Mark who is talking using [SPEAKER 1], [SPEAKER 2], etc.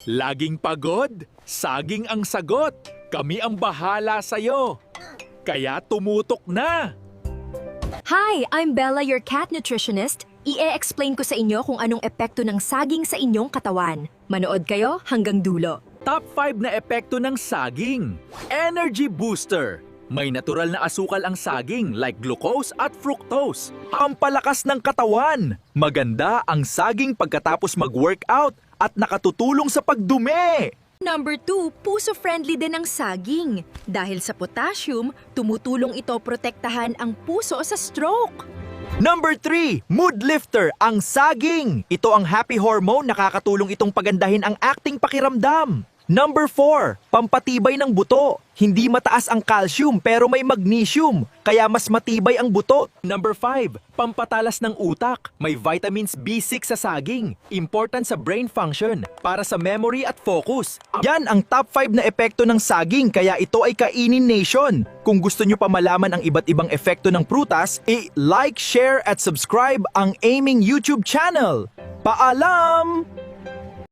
[SPEAKER 1] Laging pagod? Saging ang sagot. Kami ang bahala sa'yo. Kaya tumutok na!
[SPEAKER 2] Hi, I'm Bella, your cat nutritionist. I-explain ko sa inyo kung anong epekto ng saging sa inyong katawan. Manood kayo hanggang dulo.
[SPEAKER 1] Top 5 na epekto ng saging. Energy booster. May natural na asukal ang saging like glucose at fructose. Pampalakas ng katawan. Maganda ang saging pagkatapos mag-workout at nakatutulong sa pagdumi.
[SPEAKER 2] Number 2, puso-friendly din ang saging. Dahil sa potassium, tumutulong ito protektahan ang puso sa stroke.
[SPEAKER 1] Number 3, mood lifter, ang saging. Ito ang happy hormone, nakakatulong itong pagandahin ang acting pakiramdam. Number 4, pampatibay ng buto. Hindi mataas ang calcium pero may magnesium, kaya mas matibay ang buto. Number 5, pampatalas ng utak. May vitamins B6 sa saging. Important sa brain function, para sa memory at focus. Yan ang top 5 na epekto ng saging, kaya ito ay kainin nation. Kung gusto nyo pa malaman ang iba't ibang epekto ng prutas, like, share at subscribe ang Aiming YouTube channel. Paalam!